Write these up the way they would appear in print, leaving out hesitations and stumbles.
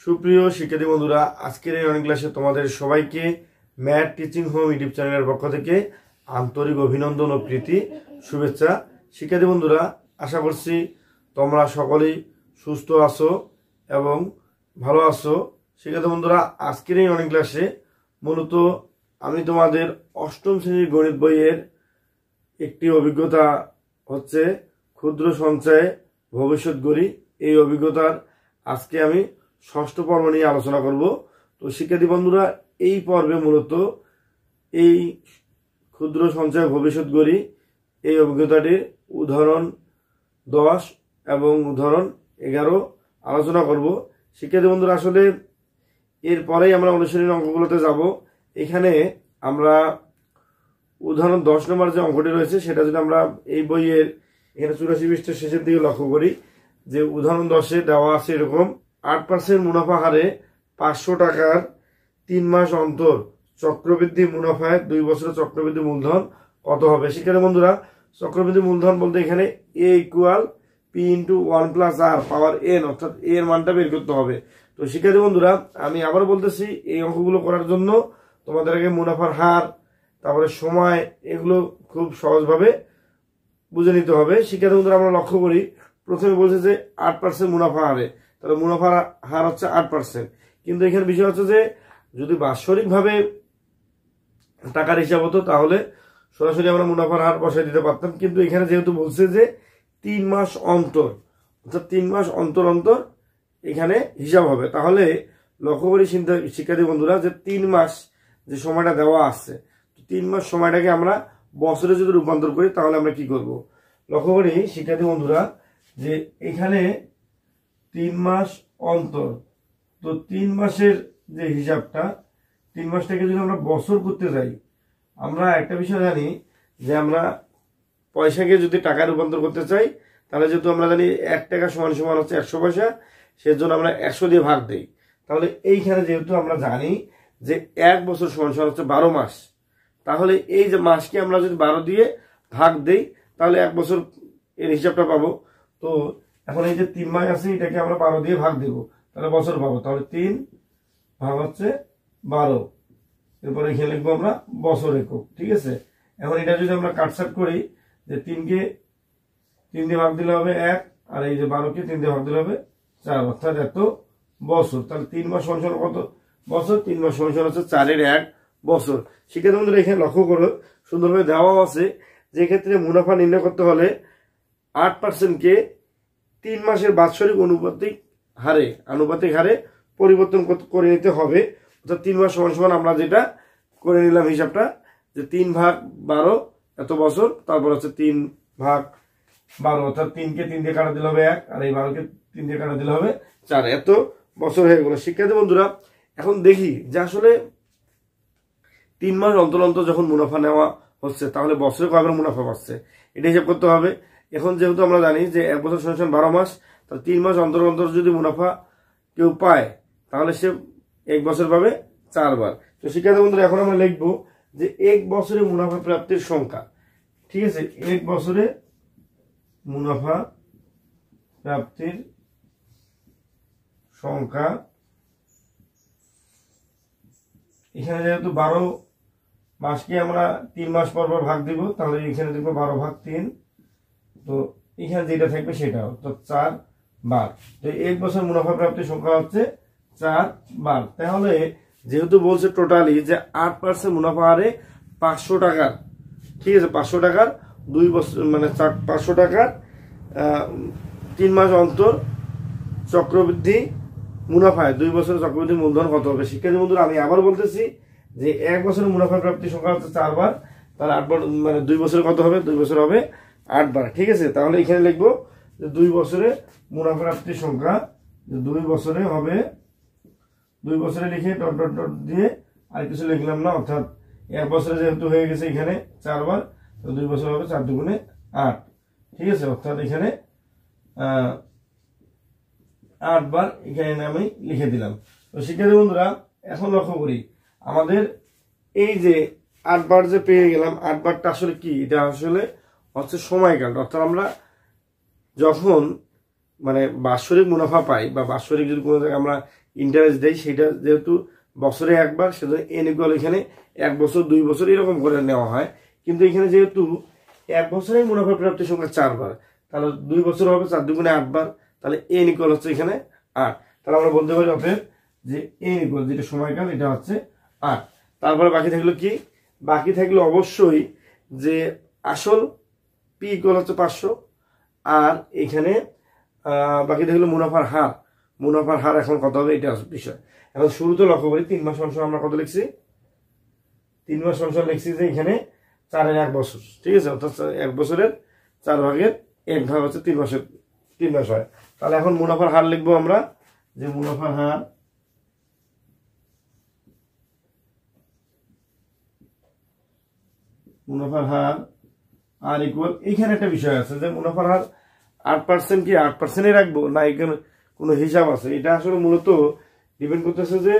সুপ্রিয় শিক্ষার্থী বন্ধুরা, আজকের এই অনলাইন ক্লাসে তোমাদের সবাইকে ম্যাথ টিচিং হোম ইউটিউব চ্যানেলের পক্ষ থেকে আন্তরিক অভিনন্দন ও প্রীতি শুভেচ্ছা। শিক্ষার্থী বন্ধুরা, আশা করছি তোমরা সকলেই সুস্থ আছো এবং ভালো আছো। শিক্ষার্থী বন্ধুরা, আজকের এই অনলাইন ক্লাসে মূলত আমি তোমাদের অষ্টম শ্রেণীর গণিত বইয়ের একটি অভিজ্ঞতা হচ্ছে ক্ষুদ্র সঞ্চয়ে ভবিষ্যৎ গড়ি। এই অভিজ্ঞতার আজকে আমি ষষ্ঠ পর্ব নিয়ে আলোচনা করব। তো শিক্ষার্থী বন্ধুরা, এই পর্বে মূলত এই ক্ষুদ্র সঞ্চয় ভবিষ্যৎ গড়ি এই অভিজ্ঞতাটির উদাহরণ 10 এবং উদাহরণ 11 আলোচনা করব। শিক্ষার্থী বন্ধুরা, আসলে এরপরেই আমরা অনুশীলনী অঙ্কগুলোতে যাব। এখানে আমরা উদাহরণ 10 নম্বর যে অঙ্কটি রয়েছে সেটা যদি আমরা এই বইয়ের এখানে 84 পৃষ্ঠার শেষের দিকে লক্ষ্য করি, যে উদাহরণ 10-এ দেওয়া আছে এরকম 8% মুনাফা হারে 500 টাকার 3 মাস অন্তর চক্রবৃদ্ধি মুনাফায় 2 বছরের চক্রবৃদ্ধি মূলধন কত হবে। শিক্ষার্থী বন্ধুরা, চক্রবৃদ্ধি মূলধন বলতে এখানে a = p × 1 + r power n, অর্থাৎ এর মানটা বের করতে হবে। তো শিক্ষার্থী বন্ধুরা, আমি আবার বলতেছি, এই অঙ্কগুলো করার জন্য তোমাদের আগে মুনাফার হার, তারপরে সময়, এগুলো খুব সহজভাবে বুঝে নিতে হবে। শিক্ষার্থী বন্ধুরা, আমরা লক্ষ্য করি প্রথমে বলছে যে 8% মুনাফা হারে, তাহলে মুনাফার হার হচ্ছে 8%। কিন্তু এখানে বিষয় হচ্ছে যে যদি বাৎসরিকভাবে টাকার হিসাব হতো তাহলে সরাসরি আমরা মুনাফার হার বসাই দিতে পারতাম। কিন্তু এখানে যেহেতু বলছে যে 3 মাস অন্তর, অর্থাৎ 3 মাস অন্তর অন্তর এখানে হিসাব হবে, তাহলে লক্ষ্য করি শিক্ষার্থী বন্ধুরা যে 3 মাস যে সময়টা দেওয়া আছে, 3 মাস সময়টাকে আমরা বছরে যদি রূপান্তর করি তাহলে আমরা কি করব। লক্ষ্য করি শিক্ষার্থী বন্ধুরা যে এখানে 3 মাস অন্তর, তো 3 মাসের যে হিসাবটা, 3 মাসটাকে যদি আমরা বছর করতে যাই, আমরা একটা বিষয় জানি যে আমরা পয়সাকে যদি টাকা রূপান্তর করতে চাই তাহলে যেহেতু আমরা জানি 1 টাকা সমান সমান হচ্ছে 100 পয়সা, সেজন্য আমরা 100 দিয়ে ভাগ দেই। তাহলে এইখানে যেহেতু আমরা জানি যে 1 বছর সমান সমান হচ্ছে 12 মাস, তাহলে এই যে মাসকে আমরা যদি 12 দিয়ে ভাগ দেই তাহলে 1 বছর এর হিসাবটা পাবো। তো এখন এই যে 3 মাস আছে, এটাকে আমরা 12 দিয়ে ভাগ দেব, তাহলে বছর পাবো। তাহলে 3 ভাগ হচ্ছে 12, এরপরে এখানে লিখবো আমরা বছর একক। ঠিক আছে, এখন এটা যদি আমরা কাটছাট করি, যে 3কে 3 দিয়ে ভাগ দিলে হবে 1, আর এই যে 12কে 3 দিয়ে ভাগ দিলে হবে 4, অর্থাৎ এত বছর। তাহলে 3 মাস সমান সমান কত বছর? 3 মাস সমান সমান হচ্ছে 4-এর 1 বছর। শিক্ষার্থী বন্ধুরা, এখানে লক্ষ্য করো সুন্দরভাবে দেওয়া আছে যে ক্ষেত্রে মুনাফা নির্ণয় করতে হলে 8%কে 3 মাসের বাৎসরিক আনুপাতিক হারে পরিবর্তন করে নিতে হবে। অর্থাৎ 3 মাস সমান সমান আমরা যেটা করে নিলাম হিসাবটা, যে 3 ভাগ 12 এত বছর, তারপর হচ্ছে 3 ভাগ 12, অর্থাৎ 3কে 3 দিয়ে কাটা দিলে হবে 1, আর এই 12কে 3 দিয়ে কাটা দিলে হবে 4, এত বছর হয়ে গেল। শিক্ষার্থী বন্ধুরা, এখন দেখি যে আসলে 3 মাস অন্তর অন্তর যখন মুনাফা নেওয়া হচ্ছে তাহলে বছরে কয়বার মুনাফা পাচ্ছে এটা হিসাব করতে হবে। এখন যেহেতু আমরা জানি যে 1 বছর সমান সমান 12 মাস, তাহলে 3 মাস অন্তর অন্তর যদি মুনাফা কেউ পায় তাহলে সে 1 বছর পাবে 4 বার। তো শিক্ষার্থী বন্ধুরা, এখন আমরা লিখবো যে 1 বছরে মুনাফা প্রাপ্তির সংখ্যা। ঠিক আছে, 1 বছরে মুনাফা প্রাপ্তির সংখ্যা, এখানে যেহেতু 12 মাসকে আমরা 3 মাস পর পর ভাগ দিব, তাহলে এখানে দেখবো 12/3, তো এখানে যেটা থাকবে সেটা, অর্থাৎ 4 বার। তো 1 বছর মুনাফা প্রাপ্তির সংখ্যা হচ্ছে 4 বার। তাহলে যেহেতু বলছে টোটালি যে 8% মুনাফা হারে 500 টাকার, ঠিক আছে, 500 টাকার 2 বছর মানে 500 টাকার 3 মাস অন্তর চক্রবৃদ্ধি মুনাফায় 2 বছরের চক্রবৃদ্ধি মূলধন কত হবে। শিক্ষার্থী বন্ধুরা, আমি আবার বলতেছি যে 1 বছরের মুনাফা প্রাপ্তির সংখ্যা হচ্ছে 4 বার, তাহলে 8 বার মানে 2 বছরে কত হবে? 2 বছর হবে 8 বার। ঠিক আছে, তাহলে এখানে লিখবো যে 2 বছরে মুনাফা প্রাপ্তির সংখ্যা, 2 বছরে হবে, 2 বছরে লিখে ডট ডট ডট দিয়ে আর কিছু লিখলাম না, অর্থাৎ 1 বছরে যেহেতু হয়ে গেছে এখানে 4 বার, তো 2 বছর হবে 4 × 8। ঠিক আছে, অর্থাৎ এখানে 8 বার এখানে আমি লিখে দিলাম। তো শিক্ষার্থী বন্ধুরা, এখন লক্ষ্য করি আমাদের এই যে 8 বার যে পেয়ে গেলাম, 8 বারটা আসলে কি? এটা আসলে হচ্ছে সময়কাল। অর্থাৎ আমরা যখন মানে বাৎসরিক মুনাফা পাই বা বাৎসরিক যদি কোনো জায়গায় আমরা ইন্টারেস্ট দেই, সেটা যেহেতু বছরে একবার, সেজন্য এন ইকুয়াল এখানে 1 বছর 2 বছর এরকম করে নেওয়া হয়। কিন্তু এখানে যেহেতু 1 বছরে মুনাফা প্রাপ্তির সংখ্যা 4 বার, তাহলে 2 বছর হবে 4 দুগুণে 8 বার, তাহলে এন ইকুয়াল হচ্ছে এখানে 8। তাহলে আমরা বলতে পারি অতএব যে এন ইকুয়াল যেটা সময়কাল এটা হচ্ছে 8। তারপরে বাকি থাকলো কি? বাকি থাকলো অবশ্যই যে আসল পি ইকুয়াল হচ্ছে 500, আর এখানে বাকি থাকলো মুনাফার হার। মুনাফার হার এখন কত হবে এটা বিষয়। এখন শুরুতে লক্ষ্য করি 3 মাস অংশ আমরা কত লিখছি? 3 মাস অংশ লিখছি যে এখানে 4-এর 1 বছর, ঠিক আছে, অর্থাৎ 1 বছরের 4 ভাগের 1 ভাগ হচ্ছে 3 মাস হয়। তাহলে এখন মুনাফার হার লিখবো আমরা, যে মুনাফার হার আর ইকুয়াল, এইখানে একটা বিষয় আছে যে মুনাফার হার 8% কি 8%-ই রাখবো না এখানে কোনো হিসাব আছে? এটা আসলে মূলত ডিপেন্ড করতেছে যে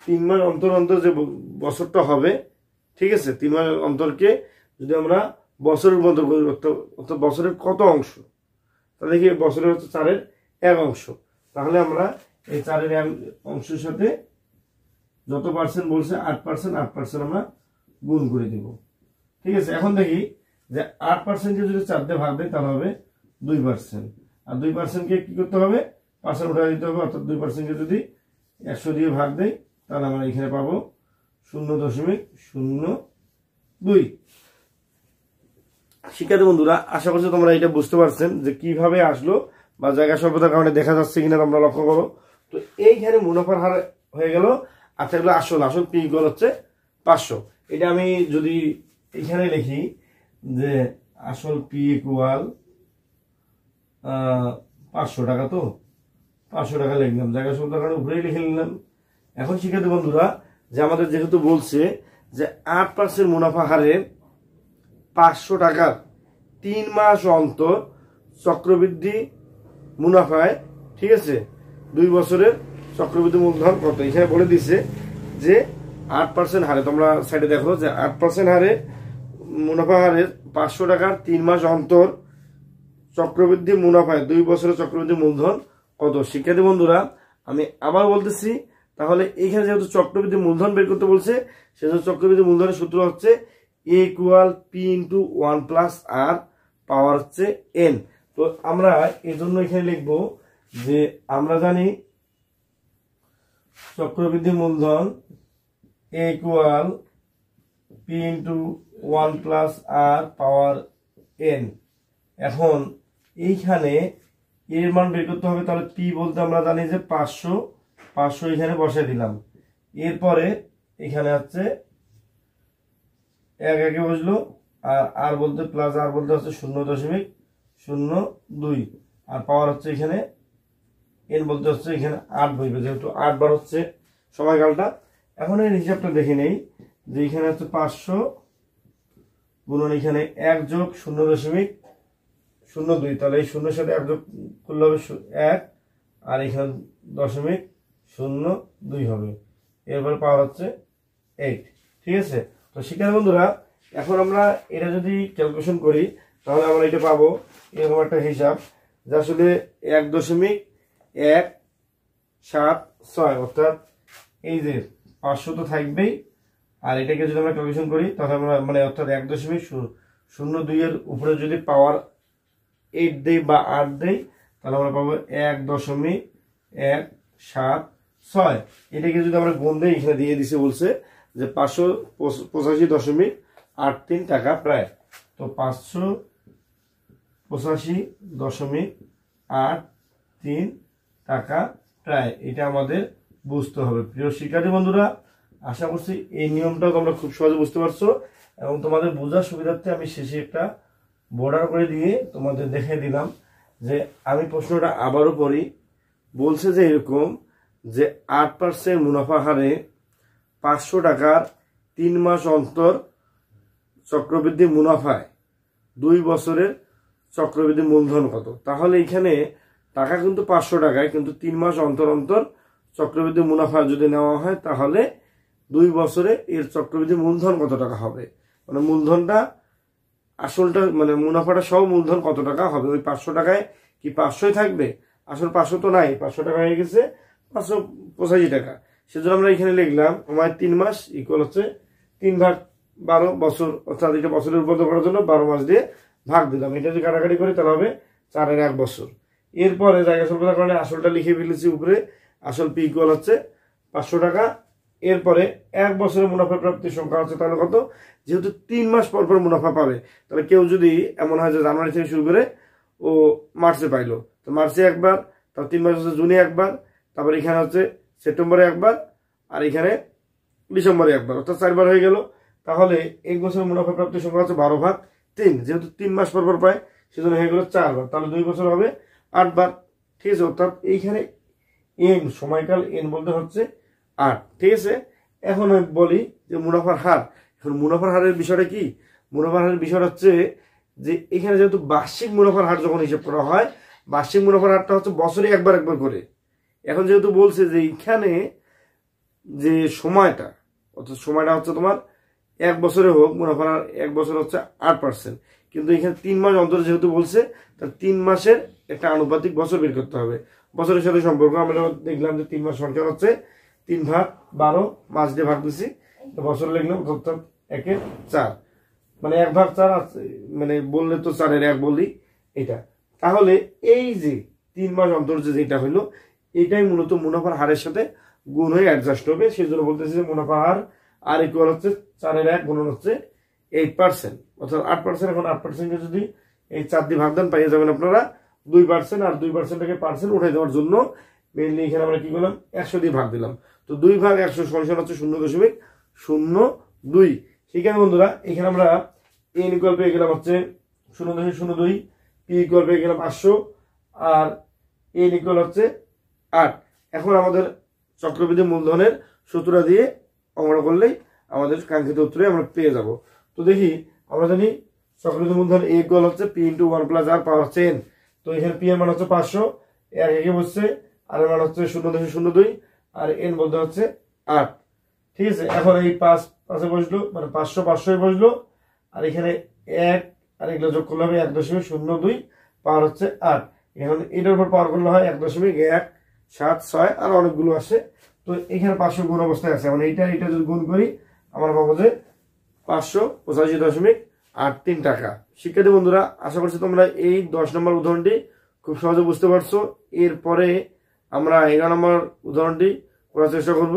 3 মাস অন্তর অন্তর যে বছরটা হবে, ঠিক আছে, 3 মাস অন্তরকে যদি আমরা বছরের মধ্যে করি, অর্থাৎ বছরের কত অংশ, তাহলে কি বছরের হচ্ছে 4-এর 1 অংশ, তাহলে আমরা এই 4-এর 1 অংশের সাথে যত পার্সেন্ট বলছে 8% আমরা গুণ করে দিব, ঠিক আছে। এখন দেখি যে 8%কে যদি 4 দিয়ে ভাগ দেয় তাহলে হবে 2%, আর 2%কে কি করতে হবে? পার্সেন্ট উঠে দিতে হবে, অর্থাৎ 2%কে যদি 100 দিয়ে ভাগ দেয় তাহলে আমরা এখানে পাবো 0.02। শিক্ষার্থী বন্ধুরা, আশা করছি তোমরা এটা বুঝতে পারছেন যে কিভাবে আসলো বা জায়গা স্বল্পতার কারণে দেখা যাচ্ছে কিনা তোমরা লক্ষ্য করো। তো এইখানে মুনাফার হার হয়ে গেল, আর থাকলো আসল পি ইকুয়াল হচ্ছে 500। এটা আমি যদি এখানে লিখি যে আসল পি ইকুয়াল 500 টাকা, তো 500 টাকা লিখলাম, জায়গা স্বল্পতার কারণে উপরেই লিখে নিলাম। এখন শিক্ষার্থী বন্ধুরা, যে আমাদের যেহেতু বলছে যে 8% মুনাফা হারে 500 টাকার 3 মাস অন্তর চক্রবৃদ্ধি মুনাফায়, ঠিক আছে, 2 বছরের চক্রবৃদ্ধি মূলধন কত, এখানে বলে দিছে যে 8% হারে, তোমরা সাইডে দেখো যে 8% হারে মুনাফা হারে 500 টাকার 3 মাস অন্তর চক্রবৃদ্ধি মুনাফায় 2 বছরের চক্রবৃদ্ধি মূলধন কত। শিক্ষার্থী বন্ধুরা, আমি আবার বলতেছি, তাহলে এইখানে যেহেতু চক্রবৃদ্ধি মূলধন বের করতে বলছে, সেজন্য চক্রবৃদ্ধি মূলধনের সূত্র হচ্ছে A equal P into 1 plus R পাওয়ার হচ্ছে N। তো আমরা এই জন্য এখানে লিখবো যে আমরা জানি চক্রবৃদ্ধি মূলধন A equal P into 1 plus R power N। এখন এইখানে এর মান বের করতে হবে, তাহলে P বলতে আমরা জানি যে 500 এখানে বসাই দিলাম। এরপরে এখানে হচ্ছে 1 একে বসলো, আর আর বলতে প্লাস আর বলতে হচ্ছে 0.02, আর পাওয়ার হচ্ছে এখানে এন বলতে হচ্ছে এখানে 8 বইবে, যেহেতু 8 বার হচ্ছে সময়কালটা। এখন এর হিসাবটা দেখে নেই যে এখানে হচ্ছে 500 গুণন এখানে 1 যোগ 0.02, তাহলে এই 0-এর সাথে 1 যোগ করলে হবে 1, আর এখানে 0.02 হবে, এরপর পাওয়ার হচ্ছে 8, ঠিক আছে। তো শিক্ষার্থী বন্ধুরা, এখন আমরা এটা যদি ক্যালকুলেশন করি তাহলে আমরা এটা পাবো এরকম একটা হিসাব, যা আসলে 1.176, অর্থাৎ এই যে 500 তো থাকবেই, আর এটাকে যদি আমরা ক্যালকুলেশন করি তাহলে আমরা মানে অর্থাৎ 1.02 এর উপরে যদি পাওয়ার 8 দেই বা 8 দেই তাহলে আমরা পাবো 1.176। এটাকে যদি আমরা গুণ দেই, এখানে দিয়ে দিছে বলছে যে 585.83 টাকা প্রায়। তো 585.83 টাকা প্রায়, এটা আমাদের বুঝতে হবে। প্রিয় শিক্ষার্থী বন্ধুরা, আশা করছি এই নিয়মটাও তোমরা খুব সহজে বুঝতে পারছো, এবং তোমাদের বোঝার সুবিধার্থে আমি শেষে একটা বর্ডার করে দিয়ে তোমাদের দেখিয়ে দিলাম। যে আমি প্রশ্নটা আবারও পড়ি, বলছে যে এরকম যে 8% মুনাফা হারে 500 টাকার 3 মাস অন্তর চক্রবৃদ্ধি মুনাফায় 2 বছরের চক্রবৃদ্ধি মূলধন কত। তাহলে এখানে টাকা কিন্তু 500 টাকায়, কিন্তু 3 মাস অন্তর অন্তর চক্রবৃদ্ধি মুনাফা যদি নেওয়া হয় তাহলে 2 বছরে এর চক্রবৃদ্ধি মূলধন কত টাকা হবে, মানে মূলধনটা আসলটা মানে মুনাফাটা সহ মূলধন কত টাকা হবে। ওই 500 টাকায় কি 500ই থাকবে, আসল 500 তো নাই, 500 টাকা হয়ে গেছে 585 টাকা। সেজন্য আমরা এখানে লিখলাম আমার 3 মাস ইকুয়াল হচ্ছে 3/12 বছর, অর্থাৎ এটা বছরের উপর করার জন্য 12 মাস দিয়ে ভাগ দিলাম। এটা যদি কাটাকাটি করি তাহলে হবে 4 1 বছর। এরপরে জায়গা স্বল্পতার কারণে আসলটা লিখে ফেলেছি উপরে, আসল পি ইকুয়াল হচ্ছে 500 টাকা। এরপরে 1 বছরের মুনাফা প্রাপ্তির সংখ্যা হচ্ছে তাহলে কত, যেহেতু 3 মাস পর পর মুনাফা পাবে, তাহলে কেউ যদি এমন হয় যে জানুয়ারি থেকে শুরু করে ও মার্চে পাইলো, তো মার্চে একবার, তারপর 3 মাস হচ্ছে জুনে একবার, তারপর এখানে হচ্ছে সেপ্টেম্বরে একবার, আর এখানে ডিসেম্বরে একবার, অর্থাৎ 4 বার হয়ে গেল। তাহলে 1 বছরের মুনাফা প্রাপ্তির সংখ্যা হচ্ছে 12/3, যেহেতু 3 মাস পর পর পায় সেজন্য হয়ে গেল 4 বার, তাহলে 2 বছর হবে 8 বার। ঠিক আছে, অর্থাৎ এইখানে এন সময়কাল এন বলতে হচ্ছে 8। ঠিক আছে, এখন আমি বলি যে মুনাফার হার। এখন মুনাফার হারের বিষয়টা কি, মুনাফার হারের বিষয়টা হচ্ছে যে এখানে যেহেতু বার্ষিক মুনাফার হার যখন হিসাব করা হয়, বার্ষিক মুনাফার হারটা হচ্ছে বছরে একবার একবার করে। এখন যেহেতু বলছে যে এইখানে যে সময়টা, অর্থাৎ সময়টা হচ্ছে তোমার 1 বছরে হোক, মুনাফার হার 1 বছর হচ্ছে 8%, কিন্তু এখানে 3 মাস অন্তর যেহেতু বলছে, তার 3 মাসের একটা আনুপাতিক বছর বের করতে হবে। বছরের সাথে সম্পর্ক আমরা দেখলাম যে 3 মাস সংখ্যা হচ্ছে 3/12 মাস দিয়ে ভাগ দিচ্ছি, বছর লিখলাম, অর্থাৎ 1/4, মানে 1/4 আছে, মানে বললে তো 4 1 বলি এটা। তাহলে এই যে 3 মাস অন্তর যেটা হইলো, এটাই মূলত মুনাফার হারের সাথে গুণ হয়ে অ্যাডজাস্ট হবে। সেই জন্য বলতেছি যে মুনাফা হার আর ইকুয়াল হচ্ছে 4 1 গুণন হচ্ছে 8%, অর্থাৎ 8%। এখন 8%কে যদি এই 4 দিয়ে ভাগ দেন পেয়ে যাবেন আপনারা 2%, আর 2%টাকে পার্সেন্ট উঠাই দেওয়ার জন্য মেইনলি এখানে আমরা কি করলাম, 100 দিয়ে ভাগ দিলাম। তো 2/100 সমান হচ্ছে 0.02। ঠিক আছে বন্ধুরা, এখানে আমরা এন ইকুয়াল পেয়ে গেলাম হচ্ছে 0.02, পি ইকুয়াল পেয়ে গেলাম 500, আর এন ইকুয়াল হচ্ছে 8। এখন আমাদের চক্রবৃদ্ধি মূলধনের সূত্রটা দিয়ে অঙ্কটা করলেই আমাদের কাঙ্ক্ষিত উত্তরে আমরা পেয়ে যাব। তো দেখি, আমরা জানি চক্রবৃদ্ধি মূলধন এ ইকুয়াল হচ্ছে পি ইন্টু 1 + r পাওয়ার হচ্ছে n। তো এখানে পি এর মান হচ্ছে 500, এর একে বসছে, আর এর মান হচ্ছে 0.02, আর এন বলতে হচ্ছে 8। ঠিক আছে, এখন এই 5 5 বসলো, মানে 500 500 বসলো, আর এখানে 1 আর এগুলো যোগ করলে হবে 1.02 পাওয়ার হচ্ছে 8। এখন এটার উপর পাওয়ার করলে হয় 1.176, আর অনেকগুলো আসে। তো এখানে 500 গুণ অবস্থায় আছে, মানে এটা যদি গুণ করি আমরা পাবো যে 585.83 টাকা। শিক্ষার্থী বন্ধুরা, আশা করছি তোমরা এই 10 নম্বর উদাহরণটি খুব সহজে বুঝতে পারছো। এরপরে আমরা 11 নম্বর উদাহরণটি করার চেষ্টা করব।